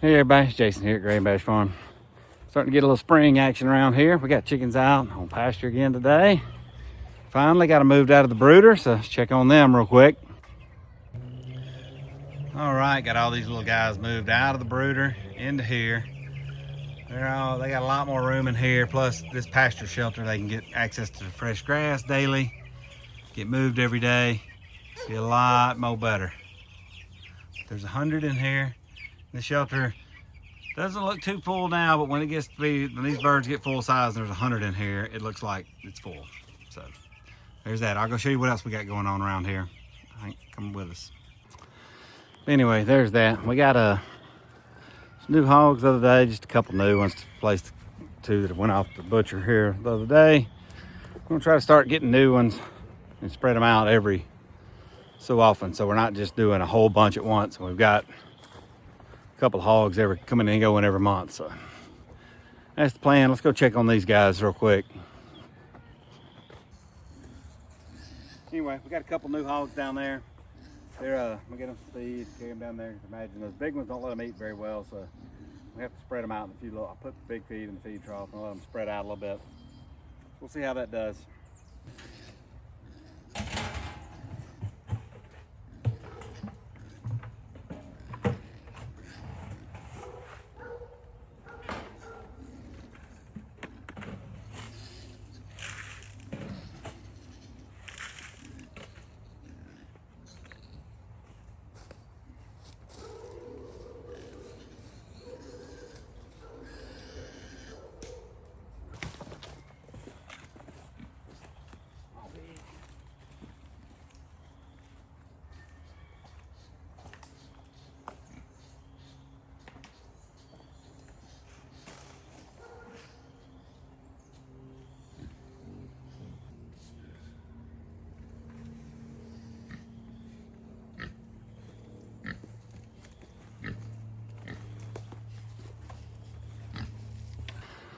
Hey everybody, it's Jason here at Gray Bash Farm. Starting to get a little spring action around here. We got chickens out on pasture again today. Finally got them moved out of the brooder, so let's check on them real quick. All right, got all these little guys moved out of the brooder into here. They got a lot more room in here, plus this pasture shelter, they can get access to fresh grass daily, get moved every day, be a lot more better. There's 100 in here. The shelter doesn't look too full now, but when these birds get full size and there's 100 in here, it looks like it's full. So there's that. I'll go show you what else we got going on around here. Come with us. Anyway, there's that. We got some new hogs the other day, just a couple new ones to place two that went off the butcher here the other day. I'm gonna try to start getting new ones and spread them out every so often, so we're not just doing a whole bunch at once. We've got a couple of hogs coming in and going every month, so that's the plan. Let's go check on these guys real quick. Anyway, we got a couple new hogs down there. We get them some feed, carry them down there. You can imagine those big ones don't let them eat very well, so we have to spread them out in a few little. I put the big feed in the feed trough and let them spread out a little bit. We'll see how that does.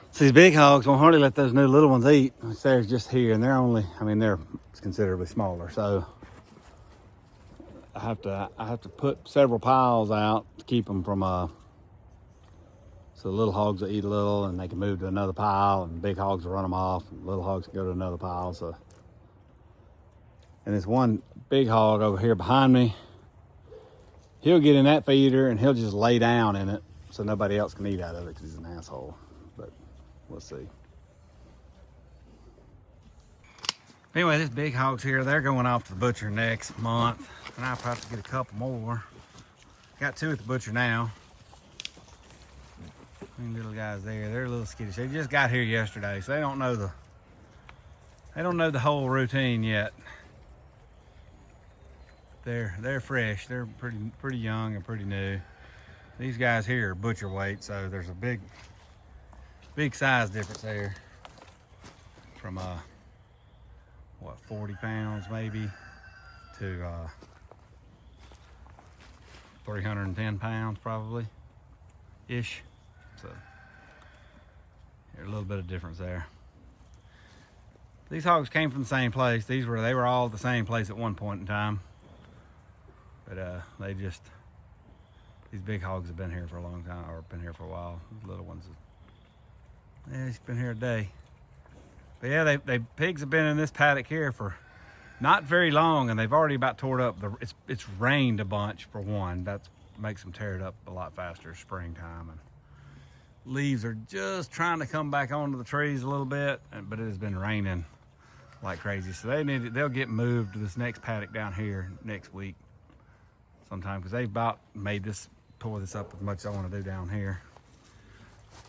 So these big hogs won't hardly let those new little ones eat. They're just here, and they're considerably smaller. So I have to put several piles out to keep them from so the little hogs will eat a little, and they can move to another pile, and big hogs will run them off, and little hogs can go to another pile. So, and this one big hog over here behind me, he'll get in that feeder and he'll just lay down in it so nobody else can eat out of it because he's an asshole. But we'll see. Anyway, this big hog's here. They're going off to the butcher next month, and I'll probably get a couple more. Got two at the butcher now. These little guys there, they're a little skittish. They just got here yesterday, so they don't know the whole routine yet. They're fresh. They're pretty young and pretty new. These guys here are butcher weight, so there's a big size difference there from 40 pounds maybe to 310 pounds probably ish. So there's a little bit of difference there. These hogs came from the same place. They were all at the same place at one point in time, but these big hogs have been here for a long time, or been here for a while. The little ones, it's been here a day. But yeah, they pigs have been in this paddock here for not very long, and they've already about tore it up. It's rained a bunch for one. That makes them tear it up a lot faster springtime, and leaves are just trying to come back onto the trees a little bit, but it has been raining like crazy. So they'll get moved to this next paddock down here next week sometime, because they've about tore this up as much as I want to do down here.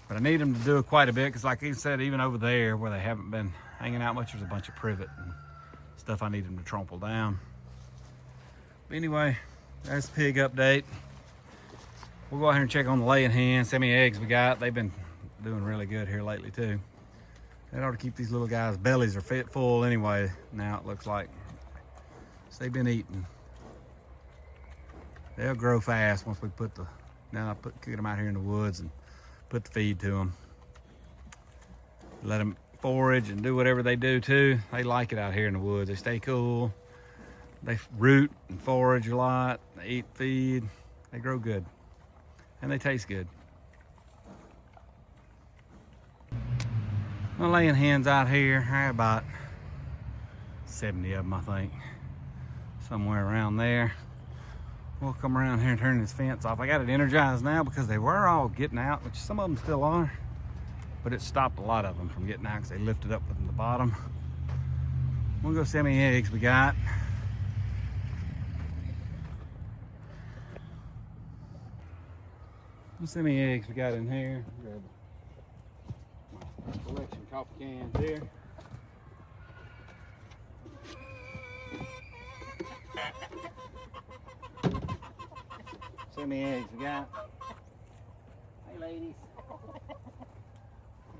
But I need them to do it quite a bit, because like he said, even over there where they haven't been hanging out much, there's a bunch of privet and stuff I need them to trample down. But anyway, that's the pig update. We'll go out here and check on the laying hens, see how many eggs we got. They've been doing really good here lately too. That ought to keep these little guys' bellies are full anyway. Now it looks like, so they've been eating. They'll grow fast once we get them out here in the woods and put the feed to them. Let them forage and do whatever they do too. They like it out here in the woods. They stay cool. They root and forage a lot. They eat feed. They grow good. and they taste good. I'm laying hens out here. I got about 70 of them, I think, somewhere around there. We'll come around here and turn this fence off. I got it energized now because they were all getting out, which some of them still are, but it stopped a lot of them from getting out because they lifted up from the bottom. We'll go see how many eggs we got. Let's see how many eggs we got in here. Grab my collection of coffee cans here. See how many eggs we got. Hey ladies. How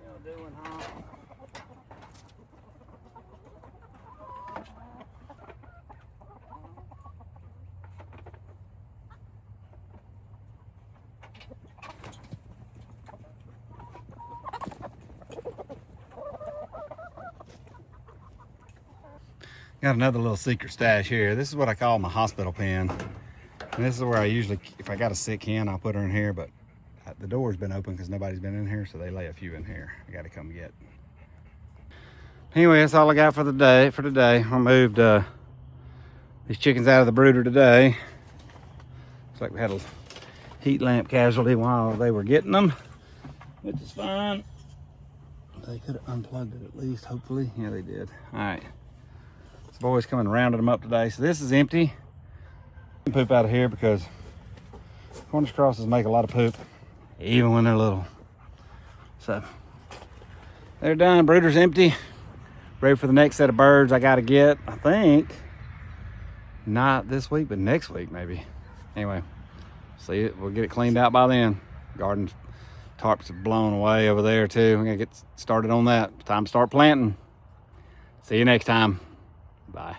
y'all doing, huh? Got another little secret stash here. This is what I call my hospital pen. And this is where I usually, if I got a sick hen, I'll put her in here, but the door's been open because nobody's been in here, so they lay a few in here. I gotta come get. Anyway, that's all I got for the day. I moved these chickens out of the brooder today. Looks like we had a heat lamp casualty while they were getting them, which is fine. They could have unplugged it at least, hopefully. Yeah, they did. All right. The boys coming and rounded them up today. So this is empty. Poop out of here because Cornish crosses make a lot of poop, even when they're little. So they're done. Brooder's empty. Ready for the next set of birds I gotta get. I think not this week, but next week maybe. Anyway, see it. We'll get it cleaned out by then. Garden tarps are blown away over there too. We gotta get started on that. Time to start planting. See you next time. Bye.